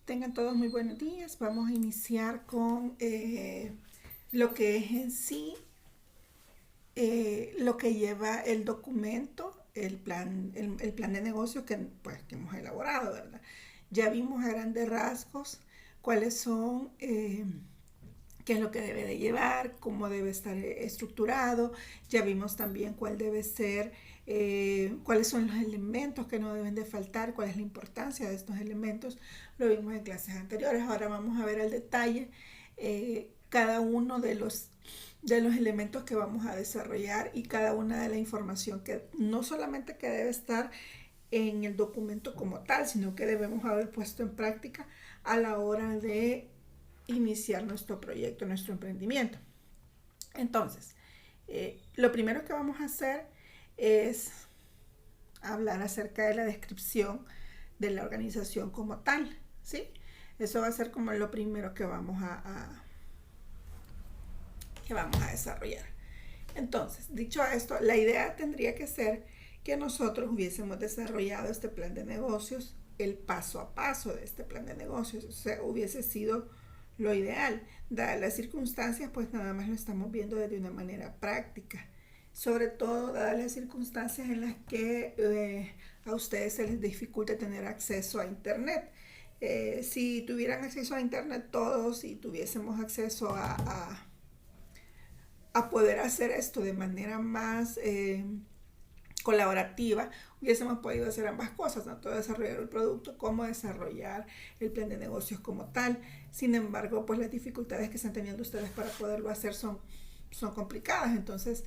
Tengan todos muy buenos días. Vamos a iniciar con lo que es en sí lo que lleva el documento, el plan de negocio que hemos elaborado, ¿verdad? Ya vimos a grandes rasgos cuáles son, qué es lo que debe de llevar, cómo debe estar estructurado. Ya vimos también cuál debe ser, cuáles son los elementos que no deben de faltar, cuál es la importancia de estos elementos. Lo vimos en clases anteriores. Ahora vamos a ver al detalle cada uno de los elementos que vamos a desarrollar y cada una de la información que no solamente que debe estar en el documento como tal, sino que debemos haber puesto en práctica a la hora de iniciar nuestro proyecto, nuestro emprendimiento. Entonces, lo primero que vamos a hacer es hablar acerca de la descripción de la organización como tal, ¿sí? Eso va a ser como lo primero que vamos a desarrollar. Entonces, dicho esto, la idea tendría que ser que nosotros hubiésemos desarrollado este plan de negocios, el paso a paso de este plan de negocios, o sea, hubiese sido lo ideal. Dadas las circunstancias, pues nada más lo estamos viendo desde una manera práctica. Sobre todo, dadas las circunstancias en las que a ustedes se les dificulta tener acceso a Internet. Si tuvieran acceso a Internet todos y tuviésemos acceso a poder hacer esto de manera más colaborativa, hubiésemos podido hacer ambas cosas, tanto desarrollar el producto como desarrollar el plan de negocios como tal. Sin embargo, pues las dificultades que están teniendo ustedes para poderlo hacer son complicadas. Entonces,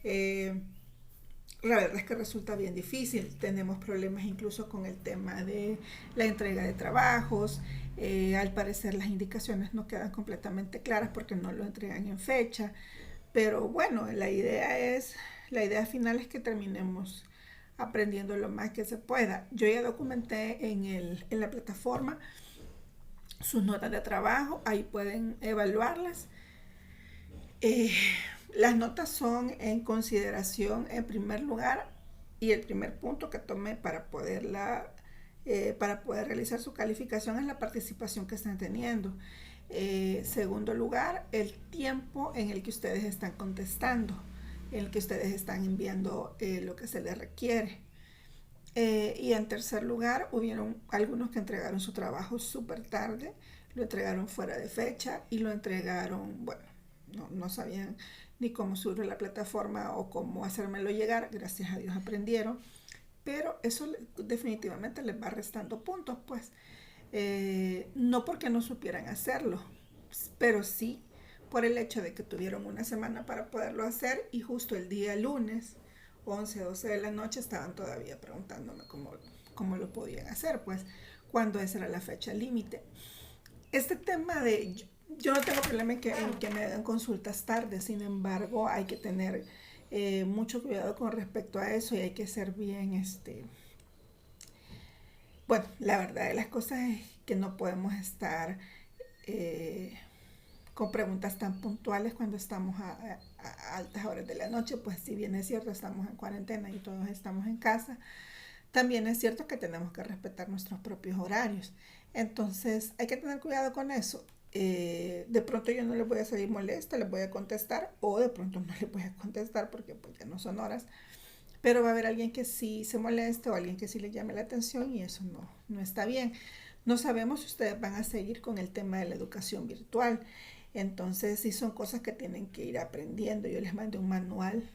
la verdad es que resulta bien difícil. Tenemos problemas incluso con el tema de la entrega de trabajos. Al parecer las indicaciones no quedan completamente claras porque no lo entregan en fecha. Pero bueno, la idea final es que terminemos aprendiendo lo más que se pueda. Yo ya documenté en la plataforma sus notas de trabajo, ahí pueden evaluarlas. Eh, las notas son en consideración en primer lugar y el primer punto que tomé para poder realizar su calificación es la participación que están teniendo. Segundo lugar, el tiempo en el que ustedes están contestando, en el que ustedes están enviando lo que se les requiere. Y en tercer lugar, hubieron algunos que entregaron su trabajo súper tarde, lo entregaron fuera de fecha y lo entregaron, bueno, no sabían ni cómo subir la plataforma o cómo hacérmelo llegar. Gracias a Dios aprendieron, pero eso definitivamente les va restando puntos, pues. No porque no supieran hacerlo, pero sí por el hecho de que tuvieron una semana para poderlo hacer y justo el día lunes 11, 12 de la noche estaban todavía preguntándome cómo lo podían hacer, pues cuando esa era la fecha límite. Este tema de yo no tengo problema en que me den consultas tarde, sin embargo hay que tener mucho cuidado con respecto a eso y hay que ser bien bueno, la verdad de las cosas es que no podemos estar eh, con preguntas tan puntuales cuando estamos a altas horas de la noche. Pues si bien es cierto, estamos en cuarentena y todos estamos en casa, también es cierto que tenemos que respetar nuestros propios horarios. Entonces hay que tener cuidado con eso. De pronto yo no les voy a salir molesta, les voy a contestar o de pronto no les voy a contestar porque pues ya no son horas, pero va a haber alguien que sí se moleste o alguien que sí le llame la atención y eso no está bien. No sabemos si ustedes van a seguir con el tema de la educación virtual. Entonces, sí son cosas que tienen que ir aprendiendo. Yo les mandé un manual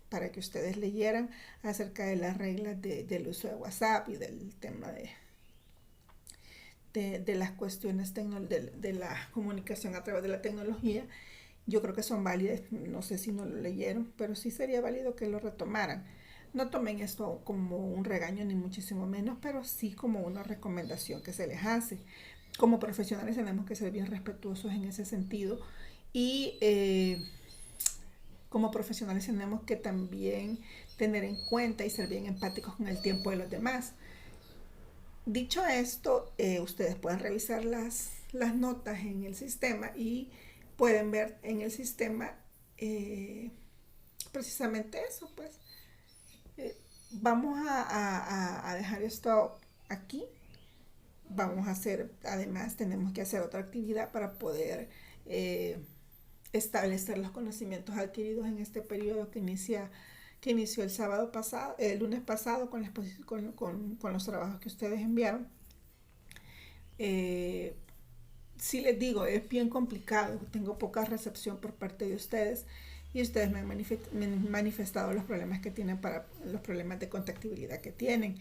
para que ustedes leyeran acerca de las reglas del uso de WhatsApp y del tema de las cuestiones de la comunicación a través de la tecnología. Yo creo que son válidas, no sé si no lo leyeron, pero sí sería válido que lo retomaran. No tomen esto como un regaño ni muchísimo menos, pero sí como una recomendación que se les hace. Como profesionales tenemos que ser bien respetuosos en ese sentido y como profesionales tenemos que también tener en cuenta y ser bien empáticos con el tiempo de los demás. Dicho esto, ustedes pueden revisar las notas en el sistema y pueden ver en el sistema eh, precisamente eso, pues. Vamos a dejar esto aquí. vamos a hacer, además tenemos que hacer otra actividad para poder establecer los conocimientos adquiridos en este periodo que inició el sábado pasado, el lunes pasado con los trabajos que ustedes enviaron. Sí les digo, es bien complicado, tengo poca recepción por parte de ustedes y ustedes me han manifestado los problemas que tienen, para los problemas de contactibilidad que tienen.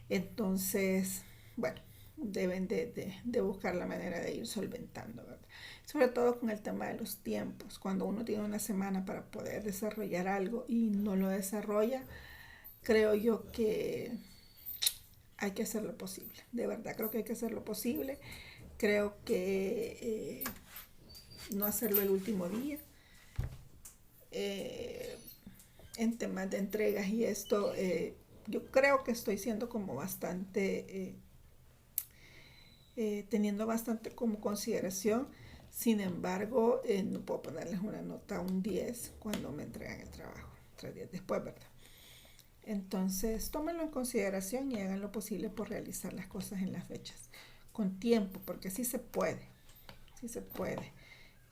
Entonces, bueno, deben de buscar la manera de ir solventando, ¿verdad? Sobre todo con el tema de los tiempos. Cuando uno tiene una semana para poder desarrollar algo y no lo desarrolla, creo yo que hay que hacer lo posible. De verdad, creo que hay que hacer lo posible. Creo que no hacerlo el último día. En temas de entregas y esto, yo creo que estoy siendo como bastante, teniendo bastante como consideración. Sin embargo, no puedo ponerles una nota un 10 cuando me entregan el trabajo, 3 días después, ¿verdad? Entonces, tómenlo en consideración y hagan lo posible por realizar las cosas en las fechas, con tiempo, porque sí se puede, sí se puede.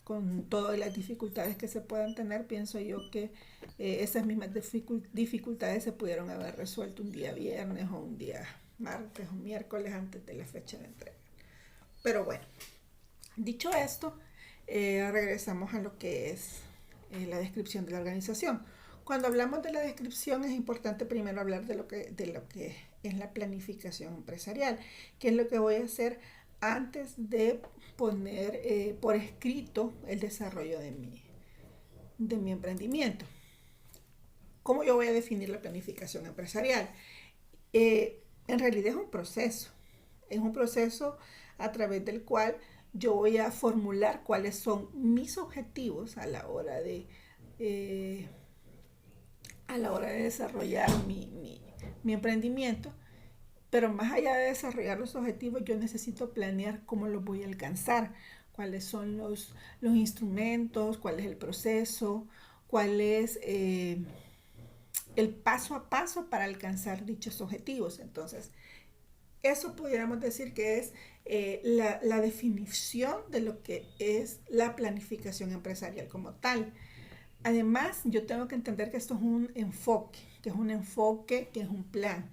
Con todas las dificultades que se puedan tener, pienso yo que esas mismas dificultades se pudieron haber resuelto un día viernes o un día martes o miércoles antes de la fecha de entrega. Pero bueno, dicho esto, regresamos a lo que es la descripción de la organización. Cuando hablamos de la descripción es importante primero hablar de lo que es la planificación empresarial, que es lo que voy a hacer antes de poner por escrito el desarrollo de mi emprendimiento. ¿Cómo yo voy a definir la planificación empresarial? En realidad es un proceso a través del cual yo voy a formular cuáles son mis objetivos a la hora de desarrollar mi emprendimiento. Pero más allá de desarrollar los objetivos, yo necesito planear cómo los voy a alcanzar, cuáles son los instrumentos, cuál es el proceso, cuál es el paso a paso para alcanzar dichos objetivos. Entonces, eso pudiéramos decir que es la definición de lo que es la planificación empresarial como tal. Además, yo tengo que entender que esto es un enfoque, que es un plan.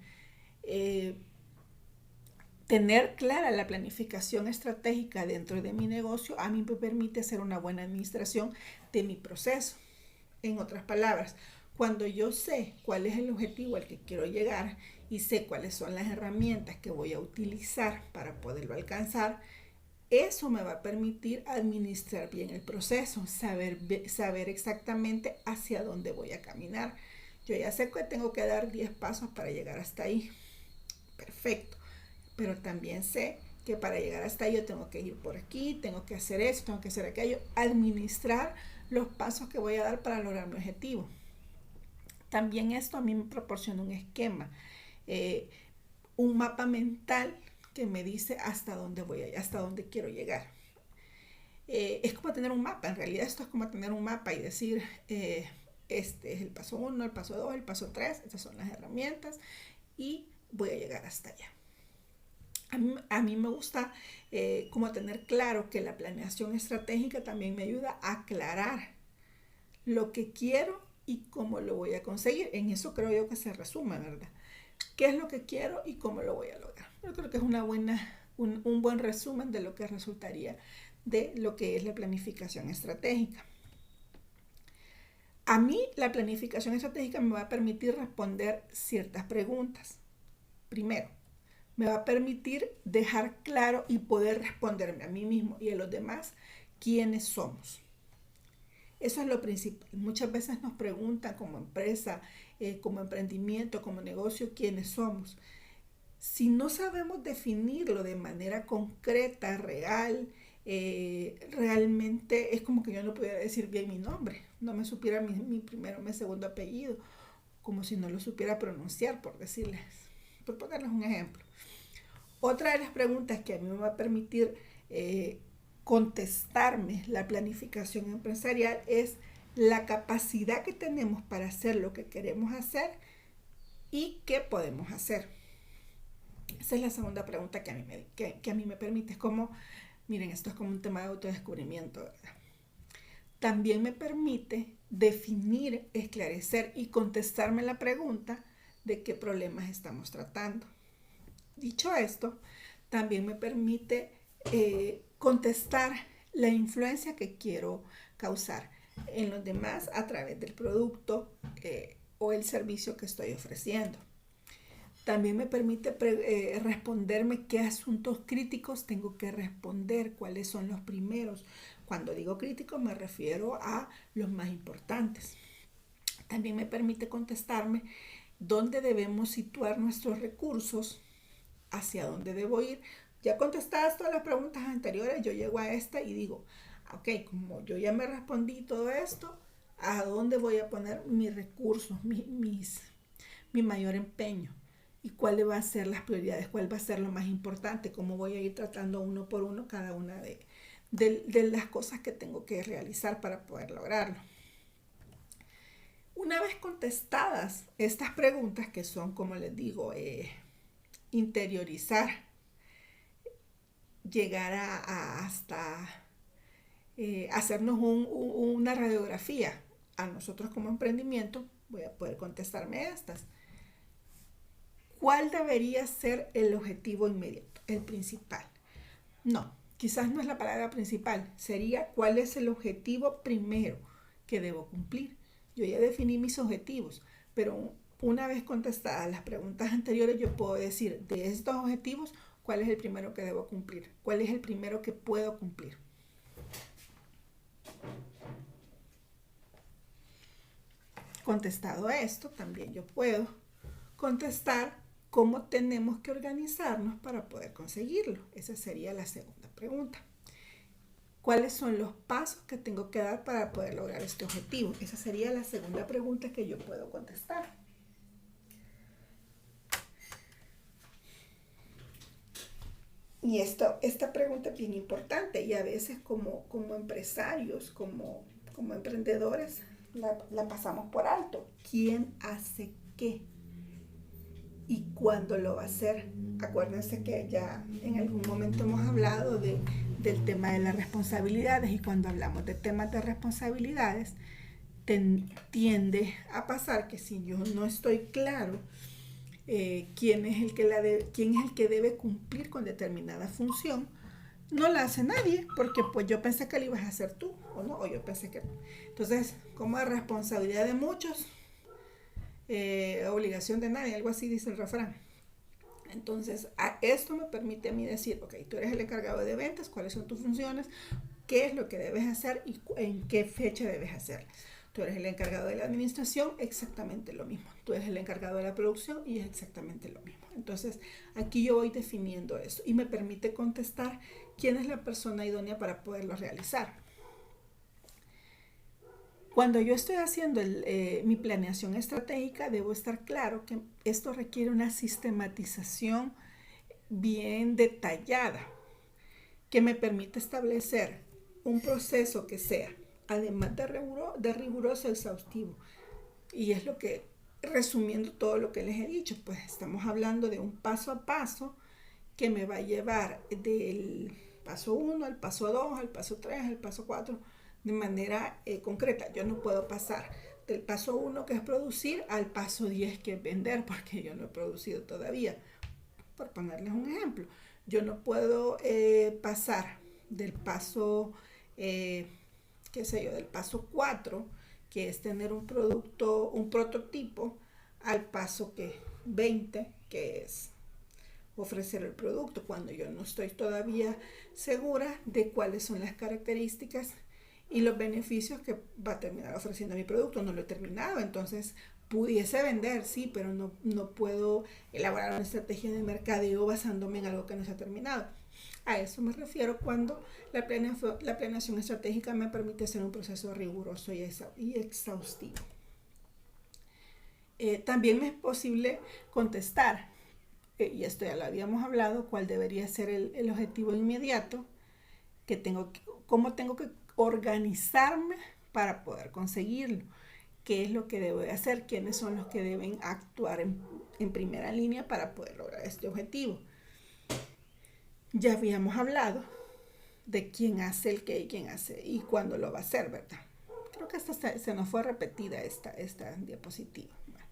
Tener clara la planificación estratégica dentro de mi negocio a mí me permite hacer una buena administración de mi proceso. En otras palabras, cuando yo sé cuál es el objetivo al que quiero llegar y sé cuáles son las herramientas que voy a utilizar para poderlo alcanzar, eso me va a permitir administrar bien el proceso, saber exactamente hacia dónde voy a caminar. Yo ya sé que tengo que dar 10 pasos para llegar hasta ahí. Perfecto. Pero también sé que para llegar hasta ahí yo tengo que ir por aquí, tengo que hacer esto, tengo que hacer aquello, administrar los pasos que voy a dar para lograr mi objetivo. También esto a mí me proporciona un esquema, un mapa mental que me dice hasta dónde hasta dónde quiero llegar. Es como tener un mapa, en realidad esto es como tener un mapa y decir, este es el paso 1, el paso 2, el paso 3, estas son las herramientas y voy a llegar hasta allá. A mí me gusta como tener claro que la planeación estratégica también me ayuda a aclarar lo que quiero y cómo lo voy a conseguir. En eso creo yo que se resume, ¿verdad? ¿Qué es lo que quiero y cómo lo voy a lograr? Yo creo que es un buen resumen de lo que resultaría de lo que es la planificación estratégica. A mí la planificación estratégica me va a permitir responder ciertas preguntas. Primero, me va a permitir dejar claro y poder responderme a mí mismo y a los demás quiénes somos. Eso es lo principal. Muchas veces nos preguntan como empresa, como emprendimiento, como negocio, quiénes somos. Si no sabemos definirlo de manera concreta, real, realmente es como que yo no pudiera decir bien mi nombre, no me supiera mi primero, mi segundo apellido, como si no lo supiera pronunciar, por ponerles un ejemplo. Otra de las preguntas que a mí me va a permitir contestarme la planificación empresarial es la capacidad que tenemos para hacer lo que queremos hacer y qué podemos hacer. Esa es la segunda pregunta que a mí me permite. Es como, miren, esto es como un tema de autodescubrimiento, ¿verdad? También me permite definir, esclarecer y contestarme la pregunta de qué problemas estamos tratando. Dicho esto, también me permite contestar la influencia que quiero causar en los demás a través del producto o el servicio que estoy ofreciendo. También me permite responderme qué asuntos críticos tengo que responder, cuáles son los primeros. Cuando digo críticos me refiero a los más importantes. También me permite contestarme dónde debemos situar nuestros recursos, hacia dónde debo ir. Ya contestadas todas las preguntas anteriores, yo llego a esta y digo, ok, como yo ya me respondí todo esto, ¿a dónde voy a poner mis recursos, mi mayor empeño? ¿Y cuáles van a ser las prioridades? ¿Cuál va a ser lo más importante? ¿Cómo voy a ir tratando uno por uno cada una de las cosas que tengo que realizar para poder lograrlo? Una vez contestadas estas preguntas, que son, como les digo, interiorizar, llegar hasta hacernos una radiografía a nosotros como emprendimiento, voy a poder contestarme estas. ¿Cuál debería ser el objetivo inmediato, el principal? No, quizás no es la palabra principal, sería cuál es el objetivo primero que debo cumplir. Yo ya definí mis objetivos, pero una vez contestadas las preguntas anteriores, yo puedo decir de estos objetivos, ¿cuál es el primero que debo cumplir? ¿Cuál es el primero que puedo cumplir? Contestado esto, también yo puedo contestar cómo tenemos que organizarnos para poder conseguirlo. Esa sería la segunda pregunta. ¿Cuáles son los pasos que tengo que dar para poder lograr este objetivo? Esa sería la segunda pregunta que yo puedo contestar. Y esta pregunta es bien importante y a veces como empresarios, como emprendedores, la pasamos por alto. ¿Quién hace qué? ¿Y cuándo lo va a hacer? Acuérdense que ya en algún momento hemos hablado del tema de las responsabilidades, y cuando hablamos de temas de responsabilidades tiende a pasar que si yo no estoy claro quién es el que debe cumplir con determinada función, no la hace nadie, porque pues yo pensé que la ibas a hacer tú, o no, o yo pensé que no. Entonces, como es responsabilidad de muchos, obligación de nadie, algo así dice el refrán. Entonces, esto me permite a mí decir, ok, tú eres el encargado de ventas, cuáles son tus funciones, qué es lo que debes hacer y en qué fecha debes hacerlo. Tú eres el encargado de la administración, exactamente lo mismo. Tú eres el encargado de la producción y es exactamente lo mismo. Entonces, aquí yo voy definiendo eso y me permite contestar quién es la persona idónea para poderlo realizar. Cuando yo estoy haciendo mi planeación estratégica, debo estar claro que esto requiere una sistematización bien detallada que me permite establecer un proceso que sea, además de riguroso, exhaustivo. Y es lo que, resumiendo todo lo que les he dicho, pues estamos hablando de un paso a paso que me va a llevar del paso 1 al paso 2, al paso 3, al paso 4, de manera concreta. Yo no puedo pasar del paso 1, que es producir, al paso 10, que es vender, porque yo no he producido todavía. Por ponerles un ejemplo, yo no puedo pasar del paso, del paso 4, que es tener un producto, un prototipo, al paso 20, que es ofrecer el producto, cuando yo no estoy todavía segura de cuáles son las características y los beneficios que va a terminar ofreciendo mi producto. No lo he terminado, entonces pudiese vender, sí, pero no puedo elaborar una estrategia de mercadeo basándome en algo que no se ha terminado. A eso me refiero cuando la planeación estratégica me permite hacer un proceso riguroso y exhaustivo. También me es posible contestar, y esto ya lo habíamos hablado, cuál debería ser el objetivo inmediato, cómo tengo que organizarme para poder conseguirlo, qué es lo que debo de hacer, quiénes son los que deben actuar en primera línea para poder lograr este objetivo. Ya habíamos hablado de quién hace el qué y quién hace y cuándo lo va a hacer, ¿verdad? Creo que se nos fue repetida esta diapositiva. Bueno,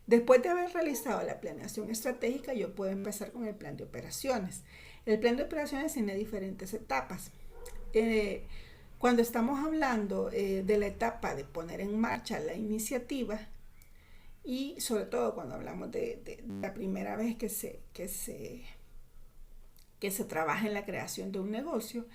después de haber realizado la planeación estratégica, yo puedo empezar con el plan de operaciones. El plan de operaciones tiene diferentes etapas. Cuando estamos hablando de la etapa de poner en marcha la iniciativa, y sobre todo cuando hablamos de la primera vez que se trabaja en la creación de un negocio,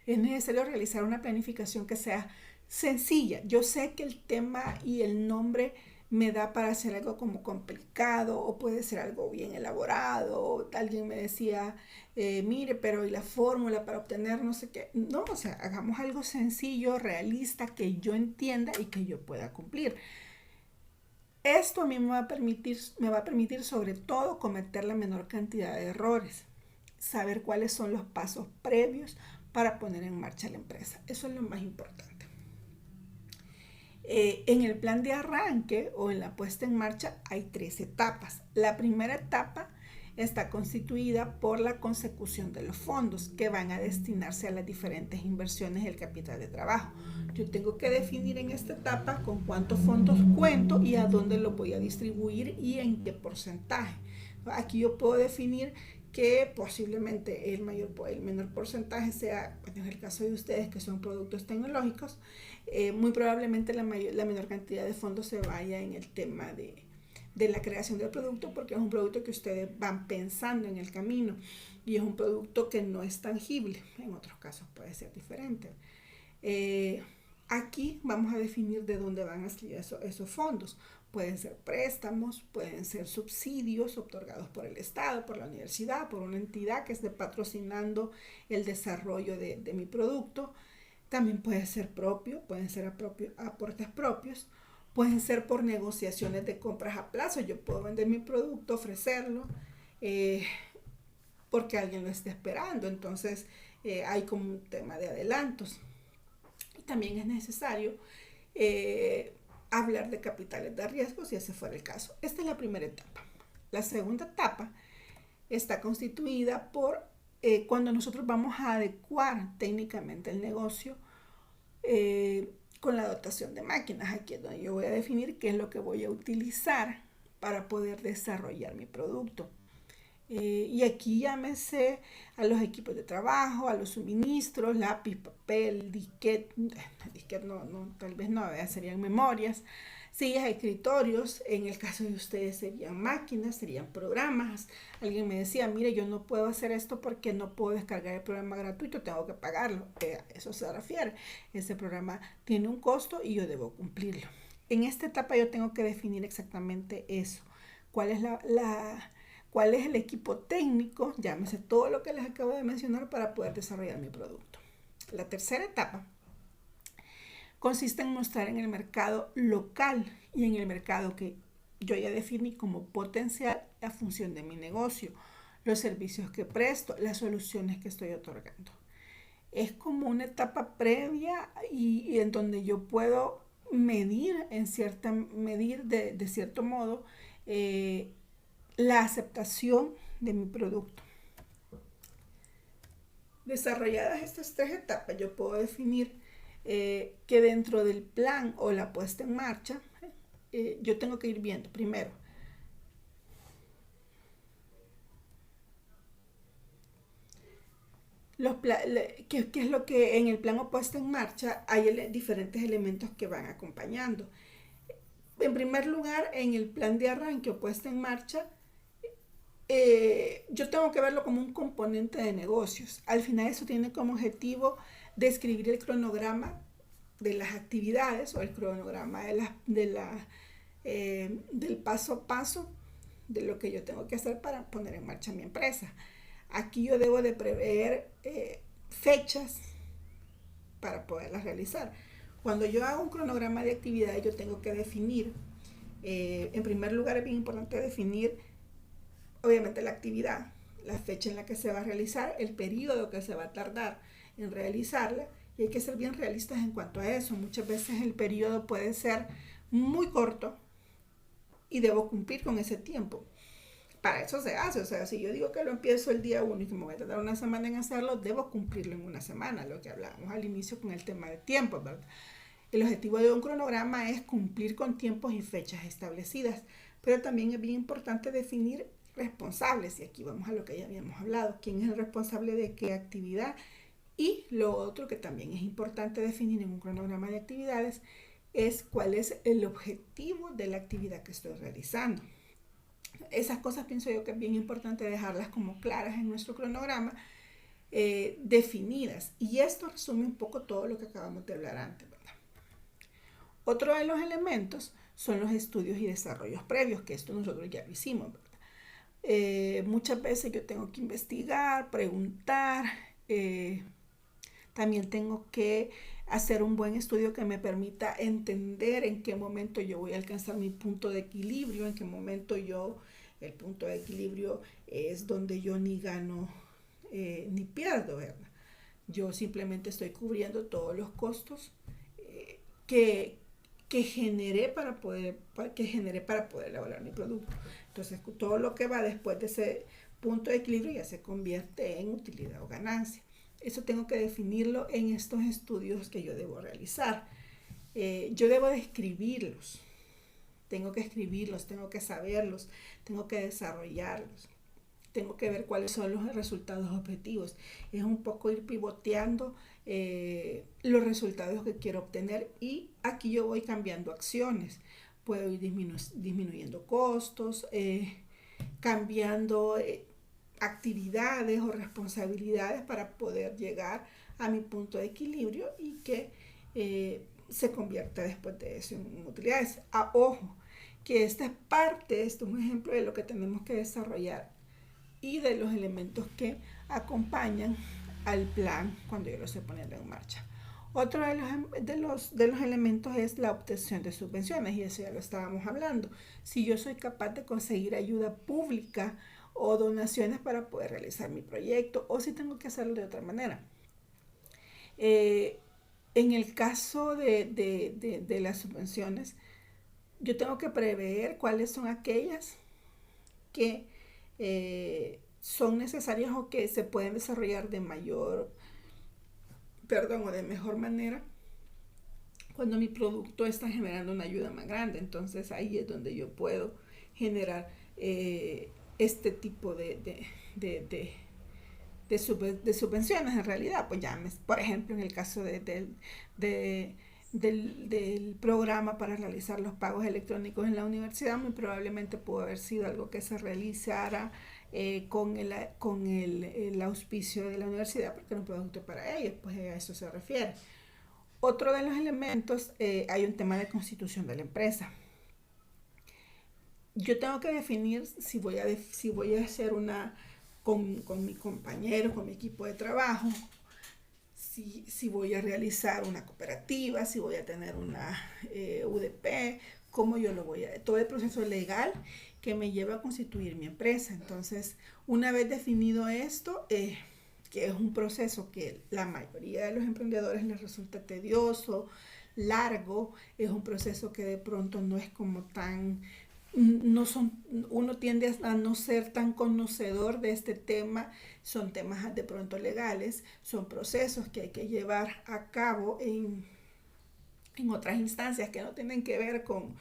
es necesario realizar una planificación que sea sencilla. Yo sé que el tema y el nombre me da para hacer algo como complicado o puede ser algo bien elaborado. Alguien me decía, mire, pero ¿y la fórmula para obtener no sé qué? No, o sea, hagamos algo sencillo, realista, que yo entienda y que yo pueda cumplir. Esto a mí me va a permitir sobre todo cometer la menor cantidad de errores, saber cuáles son los pasos previos para poner en marcha la empresa. Eso es lo más importante. En el plan de arranque o en la puesta en marcha hay 3 etapas. La primera etapa está constituida por la consecución de los fondos que van a destinarse a las diferentes inversiones del capital de trabajo. Yo tengo que definir en esta etapa con cuántos fondos cuento y a dónde los voy a distribuir y en qué porcentaje. Aquí yo puedo definir que posiblemente el menor porcentaje sea, en el caso de ustedes que son productos tecnológicos, muy probablemente la menor cantidad de fondos se vaya en el tema de la creación del producto, porque es un producto que ustedes van pensando en el camino y es un producto que no es tangible. En otros casos puede ser diferente. Aquí vamos a definir de dónde van a salir esos fondos. Pueden ser préstamos, pueden ser subsidios otorgados por el Estado, por la universidad, por una entidad que esté patrocinando el desarrollo de mi producto. También puede ser propio, pueden ser aportes propios, pueden ser por negociaciones de compras a plazo. Yo puedo vender mi producto, ofrecerlo, porque alguien lo esté esperando. Entonces hay como un tema de adelantos. Y también es necesario hablar de capitales de riesgo si ese fuera el caso. Esta es la primera etapa. La segunda etapa está constituida por cuando nosotros vamos a adecuar técnicamente el negocio con la dotación de máquinas. Aquí es donde yo voy a definir qué es lo que voy a utilizar para poder desarrollar mi producto. Y aquí llámese a los equipos de trabajo, a los suministros, lápiz, papel, disquete no, tal vez no, serían memorias, sillas, escritorios. En el caso de ustedes serían máquinas, serían programas. Alguien me decía, mire, yo no puedo hacer esto porque no puedo descargar el programa gratuito, tengo que pagarlo. A eso se refiere. Ese programa tiene un costo y yo debo cumplirlo. En esta etapa yo tengo que definir exactamente eso. ¿Cuál es el equipo técnico? Llámese todo lo que les acabo de mencionar para poder desarrollar mi producto. La tercera etapa consiste en mostrar en el mercado local y en el mercado que yo ya definí como potencial la función de mi negocio, los servicios que presto, las soluciones que estoy otorgando. Es como una etapa previa y en donde yo puedo medir de cierto modo la aceptación de mi producto. Desarrolladas estas 3 etapas, yo puedo definir que dentro del plan o la puesta en marcha, yo tengo que ir viendo primero qué es lo que en el plan o puesta en marcha hay diferentes elementos que van acompañando. En primer lugar, en el plan de arranque o puesta en marcha, yo tengo que verlo como un componente de negocios. Al final eso tiene como objetivo describir el cronograma de las actividades o el cronograma del paso a paso de lo que yo tengo que hacer para poner en marcha mi empresa. Aquí yo debo de prever fechas para poderlas realizar. Cuando yo hago un cronograma de actividades, yo tengo que definir, en primer lugar es bien importante definir obviamente la actividad, la fecha en la que se va a realizar, el periodo que se va a tardar en realizarla, y hay que ser bien realistas en cuanto a eso. Muchas veces el periodo puede ser muy corto y debo cumplir con ese tiempo. para eso se hace. O sea, si yo digo que lo empiezo el día 1 y que me voy a tardar una semana en hacerlo, debo cumplirlo en una semana, lo que hablábamos al inicio con el tema de tiempo, ¿verdad? El objetivo de un cronograma es cumplir con tiempos y fechas establecidas, pero también es bien importante definir responsables, y aquí vamos a lo que ya habíamos hablado, quién es el responsable de qué actividad, y lo otro que también es importante definir en un cronograma de actividades es cuál es el objetivo de la actividad que estoy realizando. Esas cosas pienso yo que es bien importante dejarlas como claras en nuestro cronograma, definidas, y esto resume un poco todo lo que acabamos de hablar antes, ¿verdad? Otro de los elementos son los estudios y desarrollos previos, que esto nosotros ya lo hicimos, ¿verdad? Muchas veces yo tengo que investigar, preguntar, también tengo que hacer un buen estudio que me permita entender en qué momento yo voy a alcanzar mi punto de equilibrio, en qué momento el punto de equilibrio es donde yo ni gano ni pierdo, ¿verdad? Yo simplemente estoy cubriendo todos los costos que generé para poder elaborar mi producto. Entonces, todo lo que va después de ese punto de equilibrio ya se convierte en utilidad o ganancia. Eso tengo que definirlo en estos estudios que yo debo realizar. Yo debo de escribirlos, tengo que saberlos, tengo que desarrollarlos, tengo que ver cuáles son los resultados objetivos. Es un poco ir pivoteando los resultados que quiero obtener, y aquí yo voy cambiando acciones. Puedo ir disminuyendo costos, cambiando actividades o responsabilidades para poder llegar a mi punto de equilibrio y que se convierta después de eso en utilidades. Ojo, que esta es un ejemplo de lo que tenemos que desarrollar y de los elementos que acompañan al plan cuando yo lo estoy poniendo en marcha. Otro de los elementos es la obtención de subvenciones, y eso ya lo estábamos hablando. Si yo soy capaz de conseguir ayuda pública o donaciones para poder realizar mi proyecto, o si tengo que hacerlo de otra manera. En el caso de las subvenciones, yo tengo que prever cuáles son aquellas que son necesarias o que se pueden desarrollar de mejor manera cuando mi producto está generando una ayuda más grande. Entonces ahí es donde yo puedo generar este tipo de subvenciones. En realidad, pues por ejemplo, en el caso del programa para realizar los pagos electrónicos en la universidad, muy probablemente pudo haber sido algo que se realizara con el auspicio de la universidad, porque era un producto para ellos, pues a eso se refiere. Otro de los elementos, hay un tema de constitución de la empresa. Yo tengo que definir si voy a hacer una con mi compañero, con mi equipo de trabajo, si voy a realizar una cooperativa, si voy a tener una UDP, cómo yo lo voy a... Todo el proceso legal que me lleva a constituir mi empresa. Entonces, una vez definido esto, que es un proceso que la mayoría de los emprendedores les resulta tedioso, largo, es un proceso que de pronto no es como tan... uno tiende a no ser tan conocedor de este tema, son temas de pronto legales, son procesos que hay que llevar a cabo en otras instancias que no tienen que ver con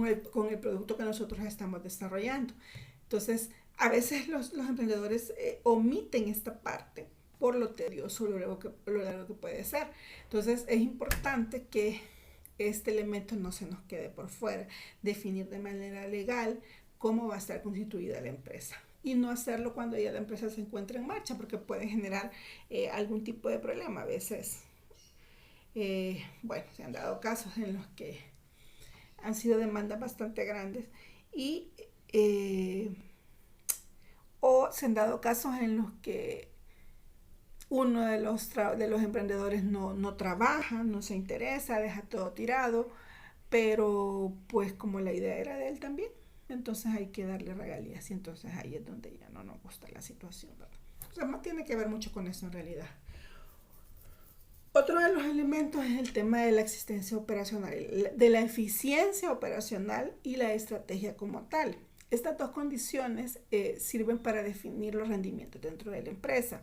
el producto que nosotros estamos desarrollando. Entonces, a veces los emprendedores omiten esta parte por lo tedioso, lo largo que puede ser. Entonces, es importante que este elemento no se nos quede por fuera, definir de manera legal cómo va a estar constituida la empresa y no hacerlo cuando ya la empresa se encuentra en marcha, porque puede generar algún tipo de problema. A veces, se han dado casos en los que han sido demandas bastante grandes o se han dado casos en los que uno de los emprendedores no trabaja, no se interesa, deja todo tirado, pero pues como la idea era de él también, entonces hay que darle regalías, y entonces ahí es donde ya no nos gusta la situación, ¿verdad? O sea, no tiene que ver mucho con eso en realidad. Otro de los elementos es el tema de la existencia operacional, de la eficiencia operacional y la estrategia como tal. Estas dos condiciones sirven para definir los rendimientos dentro de la empresa.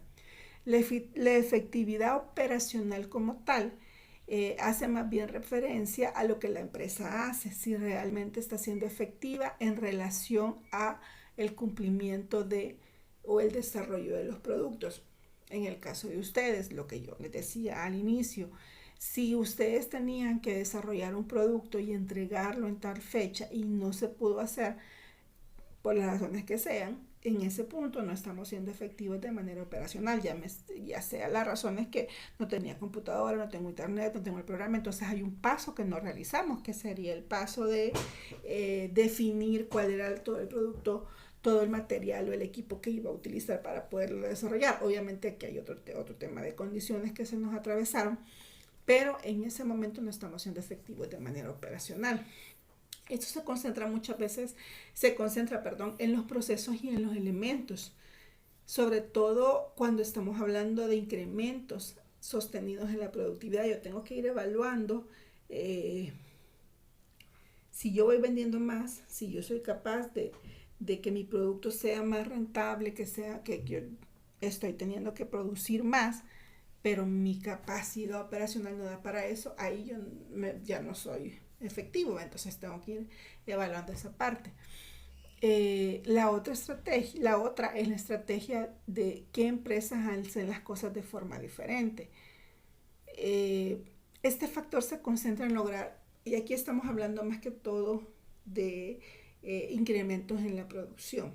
La efectividad operacional como tal hace más bien referencia a lo que la empresa hace, si realmente está siendo efectiva en relación a el cumplimiento o el desarrollo de los productos. En el caso de ustedes, lo que yo les decía al inicio, si ustedes tenían que desarrollar un producto y entregarlo en tal fecha y no se pudo hacer por las razones que sean, en ese punto no estamos siendo efectivos de manera operacional, ya sea las razones que no tenía computadora, no tengo internet, no tengo el programa. Entonces hay un paso que no realizamos, que sería el paso de definir cuál era todo el producto, todo el material o el equipo que iba a utilizar para poderlo desarrollar. Obviamente aquí hay otro tema de condiciones que se nos atravesaron, pero en ese momento no estamos siendo efectivos de manera operacional. Esto se concentra muchas veces, en los procesos y en los elementos, sobre todo cuando estamos hablando de incrementos sostenidos en la productividad. Yo tengo que ir evaluando si yo voy vendiendo más, si yo soy capaz de que mi producto sea más rentable, que yo estoy teniendo que producir más, pero mi capacidad operacional no da para eso. Ahí yo ya no soy efectivo, entonces tengo que ir evaluando esa parte. La otra es la estrategia de qué empresas hacen las cosas de forma diferente. Este factor se concentra en lograr, y aquí estamos hablando más que todo de incrementos en la producción,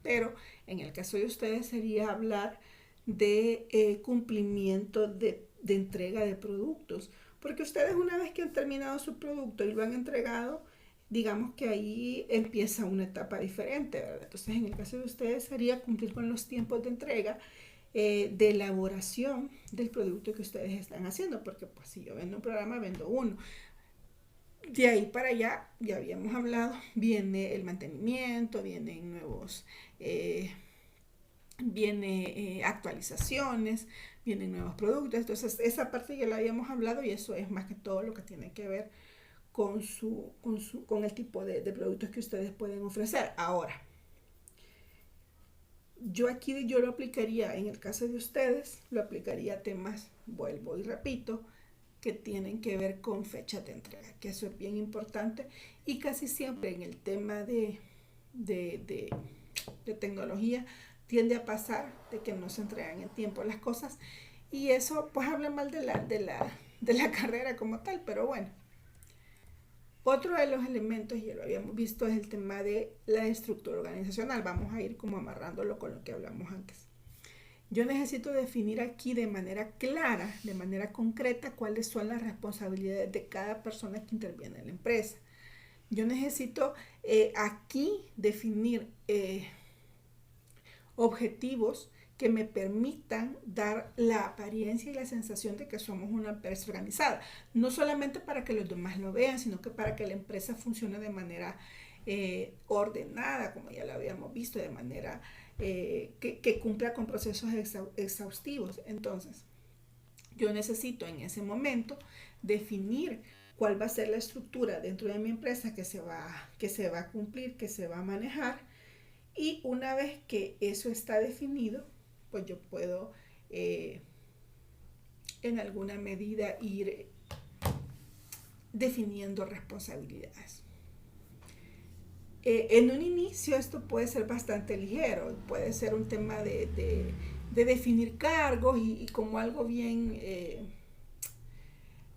pero en el caso de ustedes sería hablar de cumplimiento de entrega de productos, porque ustedes una vez que han terminado su producto y lo han entregado, digamos que ahí empieza una etapa diferente, ¿verdad? Entonces en el caso de ustedes sería cumplir con los tiempos de entrega, de elaboración del producto que ustedes están haciendo, porque pues si yo vendo un programa, vendo uno. De ahí para allá, ya habíamos hablado, viene el mantenimiento, vienen nuevos actualizaciones, vienen nuevos productos. Entonces esa parte ya la habíamos hablado, y eso es más que todo lo que tiene que ver con el tipo de productos que ustedes pueden ofrecer. Ahora, yo lo aplicaría, en el caso de ustedes, lo aplicaría a temas, vuelvo y repito, que tienen que ver con fechas de entrega, que eso es bien importante, y casi siempre en el tema de tecnología tiende a pasar de que no se entregan en tiempo las cosas, y eso pues habla mal de la carrera como tal. Pero bueno, otro de los elementos, ya lo habíamos visto, es el tema de la estructura organizacional. Vamos a ir como amarrándolo con lo que hablamos antes. Yo necesito definir aquí de manera clara, de manera concreta, cuáles son las responsabilidades de cada persona que interviene en la empresa. Yo necesito aquí definir objetivos que me permitan dar la apariencia y la sensación de que somos una empresa organizada. No solamente para que los demás lo vean, sino que para que la empresa funcione de manera ordenada, como ya lo habíamos visto, de manera que cumpla con procesos exhaustivos. Entonces, yo necesito en ese momento definir cuál va a ser la estructura dentro de mi empresa que se va a cumplir, que se va a manejar. Y una vez que eso está definido, pues yo puedo en alguna medida ir definiendo responsabilidades. En un inicio esto puede ser bastante ligero, puede ser un tema de definir cargos y como algo bien,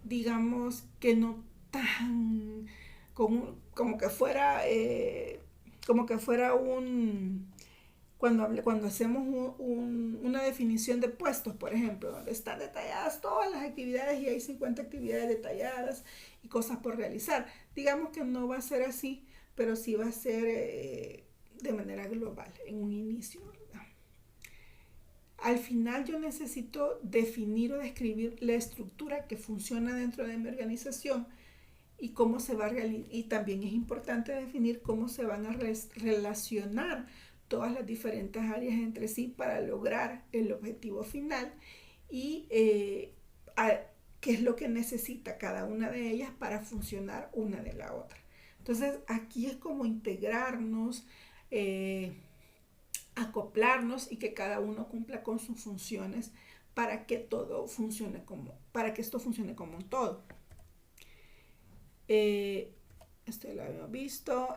digamos que no tan como que fuera cuando hacemos una definición de puestos, por ejemplo, donde están detalladas todas las actividades y hay 50 actividades detalladas y cosas por realizar. Digamos que no va a ser así, pero sí va a ser de manera global en un inicio, ¿verdad? Al final yo necesito definir o describir la estructura que funciona dentro de mi organización y cómo se va a realizar, y también es importante definir cómo se van a relacionar todas las diferentes áreas entre sí para lograr el objetivo final, y qué es lo que necesita cada una de ellas para funcionar una de la otra. Entonces aquí es como integrarnos, acoplarnos y que cada uno cumpla con sus funciones para que todo funcione para que esto funcione como un todo. Esto lo habíamos visto.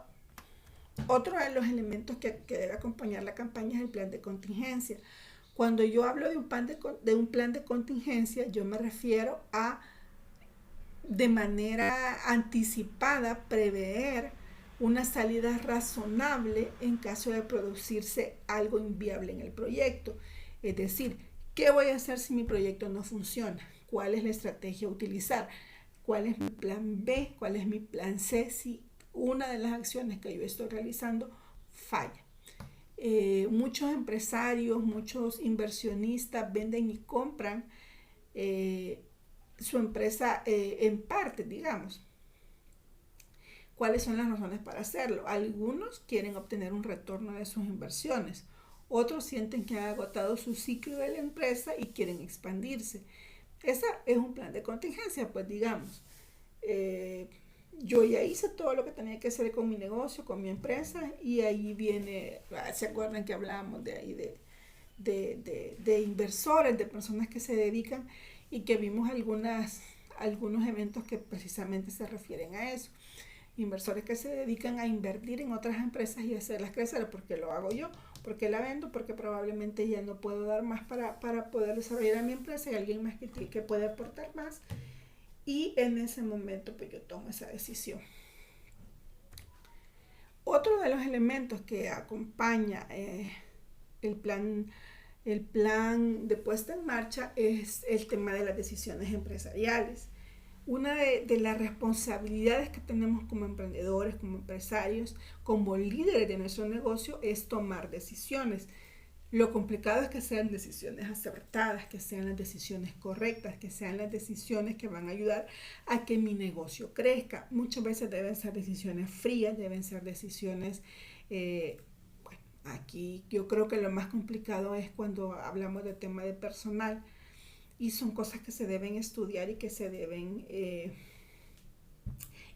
Otro de los elementos que debe acompañar la campaña es el plan de contingencia. Cuando yo hablo de un plan de contingencia, yo me refiero a de manera anticipada prever una salida razonable en caso de producirse algo inviable en el proyecto. Es decir, ¿qué voy a hacer si mi proyecto no funciona? ¿Cuál es la estrategia a utilizar? ¿Cuál es mi plan B? ¿Cuál es mi plan C si una de las acciones que yo estoy realizando falla? Muchos empresarios, muchos inversionistas venden y compran su empresa en parte, digamos. ¿Cuáles son las razones para hacerlo? Algunos quieren obtener un retorno de sus inversiones. Otros sienten que han agotado su ciclo de la empresa y quieren expandirse. Ese es un plan de contingencia, pues digamos. Yo ya hice todo lo que tenía que hacer con mi negocio, con mi empresa, y ahí viene, ¿se acuerdan que hablábamos de ahí de inversores, de personas que se dedican y que vimos algunos eventos que precisamente se refieren a eso? Inversores que se dedican a invertir en otras empresas y hacerlas crecer, porque lo hago yo, porque la vendo, porque probablemente ya no puedo dar más para poder desarrollar a mi empresa y alguien más que puede aportar más, y en ese momento pues yo tomo esa decisión. Otro de los elementos que acompaña el plan de puesta en marcha es el tema de las decisiones empresariales. Una de las responsabilidades que tenemos como emprendedores, como empresarios, como líderes de nuestro negocio es tomar decisiones. Lo complicado es que sean decisiones acertadas, que sean las decisiones correctas, que sean las decisiones que van a ayudar a que mi negocio crezca. Muchas veces deben ser decisiones frías, deben ser decisiones... bueno, aquí yo creo que lo más complicado es cuando hablamos de tema de personal, y son cosas que se deben estudiar y que se deben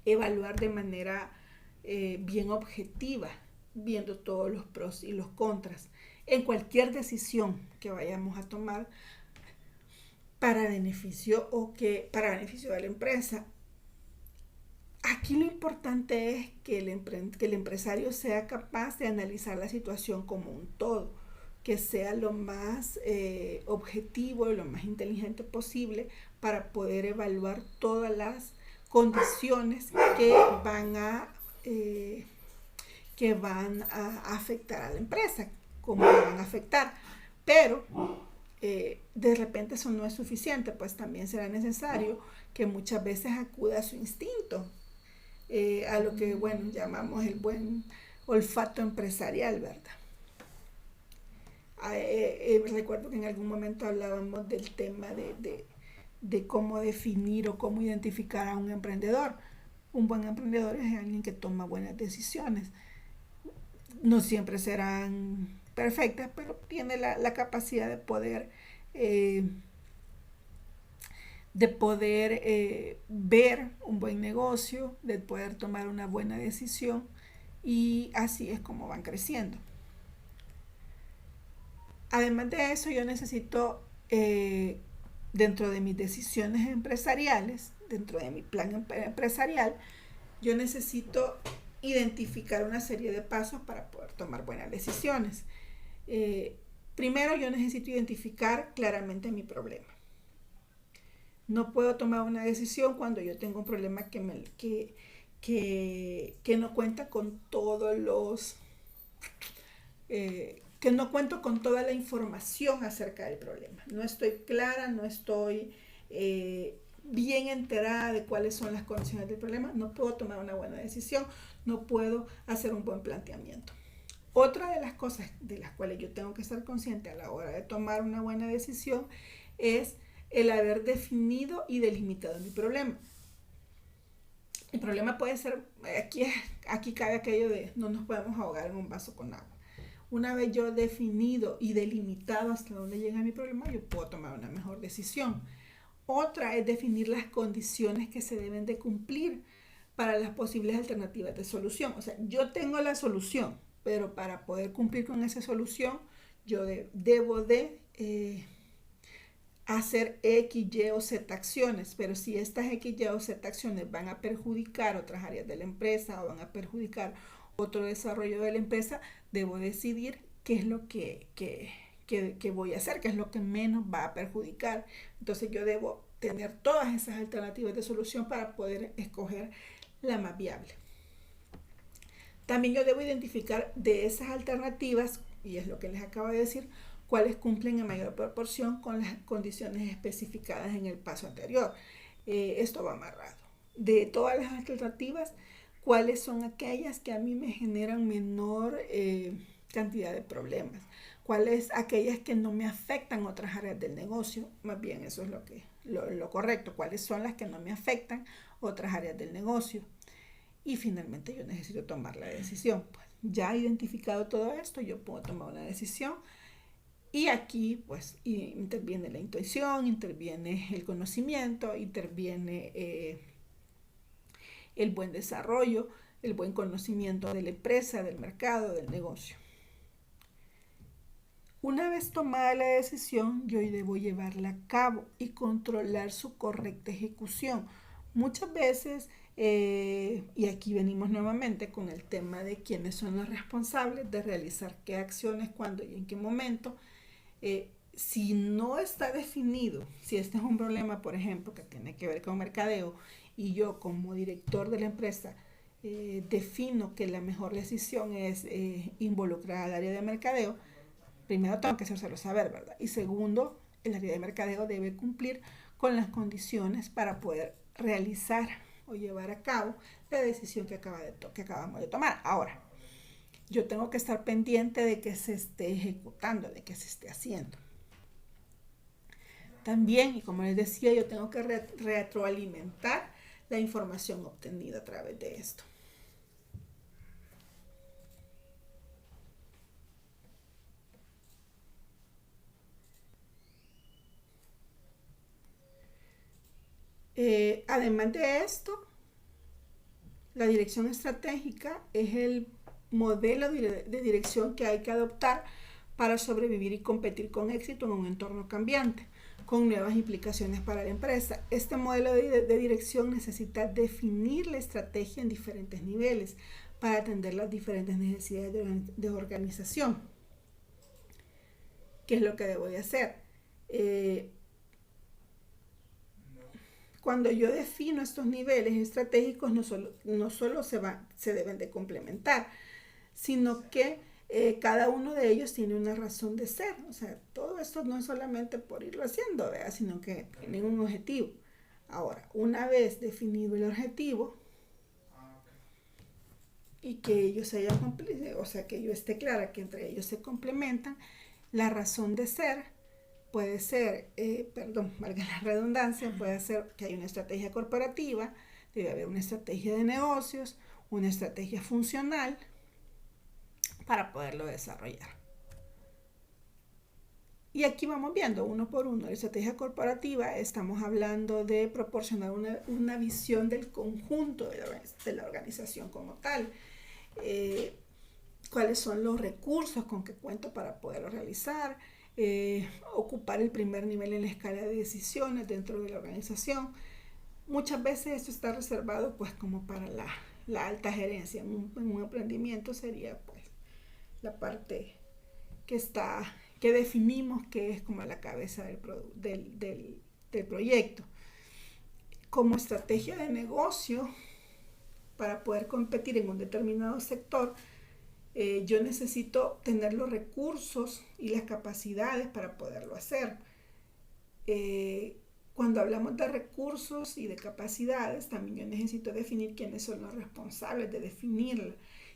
evaluar de manera bien objetiva, viendo todos los pros y los contras en cualquier decisión que vayamos a tomar para beneficio de la empresa. Aquí lo importante es que el empresario sea capaz de analizar la situación como un todo, que sea lo más objetivo y lo más inteligente posible para poder evaluar todas las condiciones que van a afectar a la empresa, cómo le van a afectar. Pero de repente eso no es suficiente, pues también será necesario que muchas veces acuda a su instinto, a lo que, bueno, llamamos el buen olfato empresarial, ¿verdad? Recuerdo que en algún momento hablábamos del tema de cómo definir o cómo identificar a un emprendedor. Un buen emprendedor es alguien que toma buenas decisiones. No siempre serán perfectas, pero tiene la capacidad de poder ver un buen negocio, de poder tomar una buena decisión, y así es como van creciendo. Además de eso, yo necesito, dentro de mis decisiones empresariales, dentro de mi plan empresarial, yo necesito identificar una serie de pasos para poder tomar buenas decisiones. Primero, yo necesito identificar claramente mi problema. No puedo tomar una decisión cuando yo tengo un problema que no cuenta con todos los... que no cuento con toda la información acerca del problema. No estoy clara, no estoy bien enterada de cuáles son las condiciones del problema, no puedo tomar una buena decisión, no puedo hacer un buen planteamiento. Otra de las cosas de las cuales yo tengo que estar consciente a la hora de tomar una buena decisión es el haber definido y delimitado mi problema. El problema puede ser, aquí cabe aquello de no nos podemos ahogar en un vaso con agua. Una vez yo definido y delimitado hasta dónde llega mi problema, yo puedo tomar una mejor decisión. Otra es definir las condiciones que se deben de cumplir para las posibles alternativas de solución. O sea, yo tengo la solución, pero para poder cumplir con esa solución, yo debo de hacer X, Y o Z acciones, pero si estas X, Y o Z acciones van a perjudicar otras áreas de la empresa o van a perjudicar otro desarrollo de la empresa, debo decidir qué es lo que voy a hacer, qué es lo que menos va a perjudicar. Entonces yo debo tener todas esas alternativas de solución para poder escoger la más viable. También yo debo identificar de esas alternativas, y es lo que les acabo de decir, cuáles cumplen en mayor proporción con las condiciones especificadas en el paso anterior. Esto va amarrado. De todas las alternativas, cuáles son aquellas que a mí me generan menor cantidad de problemas, cuáles aquellas que no me afectan otras áreas del negocio. Más bien eso es lo correcto, cuáles son las que no me afectan otras áreas del negocio. Y finalmente yo necesito tomar la decisión. Pues ya identificado todo esto, yo puedo tomar una decisión. Y aquí pues interviene la intuición, interviene el conocimiento, interviene el buen desarrollo, el buen conocimiento de la empresa, del mercado, del negocio. Una vez tomada la decisión, yo debo llevarla a cabo y controlar su correcta ejecución. Muchas veces, y aquí venimos nuevamente con el tema de quiénes son los responsables de realizar qué acciones, cuándo y en qué momento. Si no está definido, si este es un problema, por ejemplo, que tiene que ver con mercadeo, y yo como director de la empresa defino que la mejor decisión es involucrar al área de mercadeo, primero tengo que hacérselo saber, ¿verdad? Y segundo, el área de mercadeo debe cumplir con las condiciones para poder realizar o llevar a cabo la decisión que acabamos de tomar. Ahora, yo tengo que estar pendiente de que se esté ejecutando, de que se esté haciendo. También, y como les decía, yo tengo que retroalimentar la información obtenida a través de esto. Además de esto, la dirección estratégica es el modelo de dirección que hay que adoptar para sobrevivir y competir con éxito en un entorno cambiante, con nuevas implicaciones para la empresa. Este modelo de dirección necesita definir la estrategia en diferentes niveles para atender las diferentes necesidades de organización. ¿Qué es lo que debo de hacer? Cuando yo defino estos niveles estratégicos, no solo se deben de complementar, sino que cada uno de ellos tiene una razón de ser. O sea, todo esto no es solamente por irlo haciendo, ¿verdad? Sino que tienen un objetivo. Ahora, una vez definido el objetivo y que ellos se hayan cumplido, o sea, que yo esté clara que entre ellos se complementan, la razón de ser puede ser, valga la redundancia, puede ser que hay una estrategia corporativa, debe haber una estrategia de negocios, una estrategia funcional para poderlo desarrollar. Y aquí vamos viendo uno por uno. La estrategia corporativa, estamos hablando de proporcionar una visión del conjunto de la organización como tal. Cuáles son los recursos con que cuento para poderlo realizar. Ocupar el primer nivel en la escala de decisiones dentro de la organización. Muchas veces esto está reservado pues como para la alta gerencia. En un emprendimiento sería pues la parte que definimos que es como la cabeza del proyecto. Como estrategia de negocio, para poder competir en un determinado sector, yo necesito tener los recursos y las capacidades para poderlo hacer. Cuando hablamos de recursos y de capacidades, también yo necesito definir quiénes son los responsables de definirla,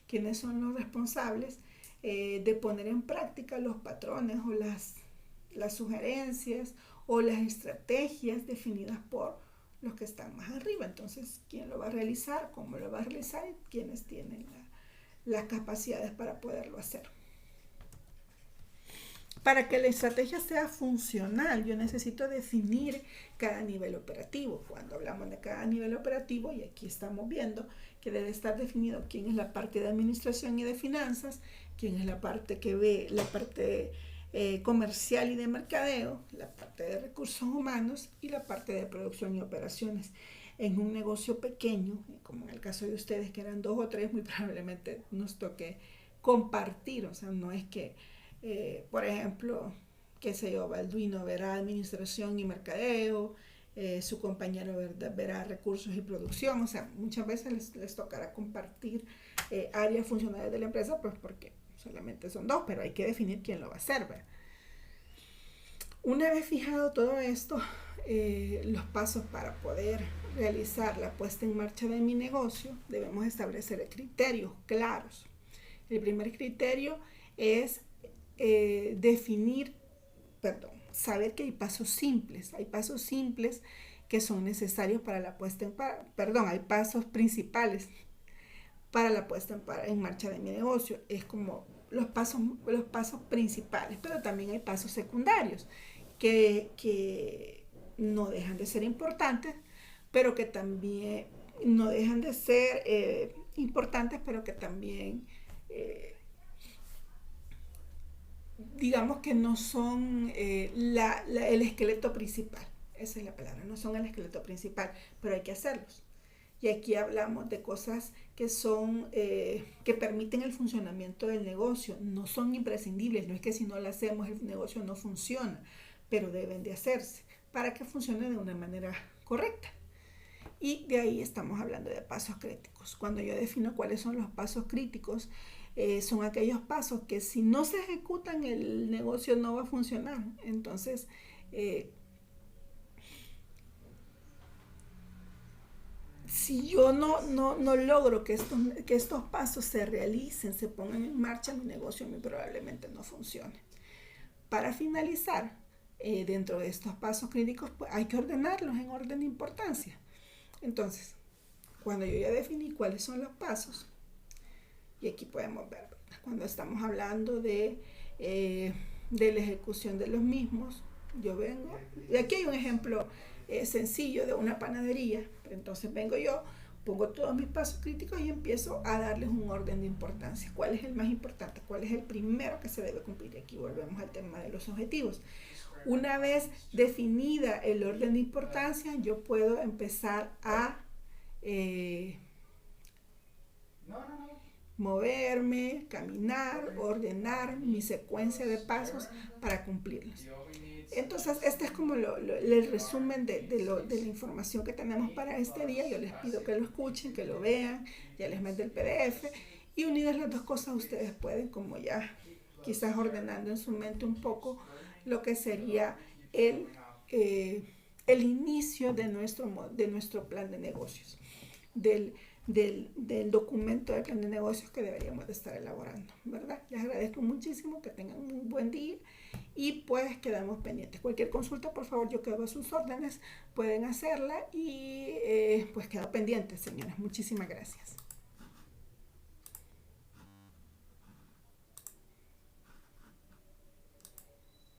quiénes son los responsables de poner en práctica los patrones o las sugerencias o las estrategias definidas por los que están más arriba. Entonces, ¿quién lo va a realizar? ¿Cómo lo va a realizar? Y quiénes tienen las capacidades para poderlo hacer. Para que la estrategia sea funcional, yo necesito definir cada nivel operativo. Cuando hablamos de cada nivel operativo, y aquí estamos viendo que debe estar definido quién es la parte de administración y de finanzas, quién es la parte que ve la parte comercial y de mercadeo, la parte de recursos humanos y la parte de producción y operaciones. En un negocio pequeño, como en el caso de ustedes que eran 2 o 3, muy probablemente nos toque compartir, o sea, no es que por ejemplo, qué sé yo, Balduino verá administración y mercadeo, su compañero verá recursos y producción, o sea, muchas veces les tocará compartir áreas funcionales de la empresa, pues porque solamente son 2, pero hay que definir quién lo va a hacer, ¿verdad? Una vez fijado todo esto, los pasos para poder realizar la puesta en marcha de mi negocio, debemos establecer criterios claros. El primer criterio es saber que hay pasos simples que son necesarios para la puesta hay pasos principales para la puesta en marcha de mi negocio. Es como los pasos principales, pero también hay pasos secundarios que no dejan de ser importantes, pero que también no dejan de ser importantes, pero que también digamos que no son el esqueleto principal. Esa es la palabra, no son el esqueleto principal, pero hay que hacerlos. Y aquí hablamos de cosas que son, que permiten el funcionamiento del negocio. No son imprescindibles, no es que si no lo hacemos el negocio no funciona, pero deben de hacerse para que funcione de una manera correcta. Y de ahí estamos hablando de pasos críticos. Cuando yo defino cuáles son los pasos críticos, son aquellos pasos que si no se ejecutan el negocio no va a funcionar. Entonces, si yo no logro que estos pasos se realicen, se pongan en marcha, mi negocio muy probablemente no funcione. Para finalizar, dentro de estos pasos críticos, pues hay que ordenarlos en orden de importancia. Entonces, cuando yo ya definí cuáles son los pasos, y aquí podemos ver, cuando estamos hablando de la ejecución de los mismos, yo vengo, y aquí hay un ejemplo sencillo de una panadería, entonces vengo yo, pongo todos mis pasos críticos y empiezo a darles un orden de importancia. ¿Cuál es el más importante? ¿Cuál es el primero que se debe cumplir? Aquí volvemos al tema de los objetivos. Una vez definida el orden de importancia, yo puedo empezar a moverme, caminar, ordenar mi secuencia de pasos para cumplirlos. Entonces, este es como el resumen de la información que tenemos para este día. Yo les pido que lo escuchen, que lo vean, ya les mando el PDF y unidas las dos cosas ustedes pueden como ya quizás ordenando en su mente un poco lo que sería el inicio de nuestro plan de negocios, del documento de plan de negocios que deberíamos de estar elaborando, ¿verdad? Les agradezco muchísimo, que tengan un buen día y pues quedamos pendientes. Cualquier consulta, por favor, yo quedo a sus órdenes, pueden hacerla y pues quedo pendiente, señoras. Muchísimas gracias.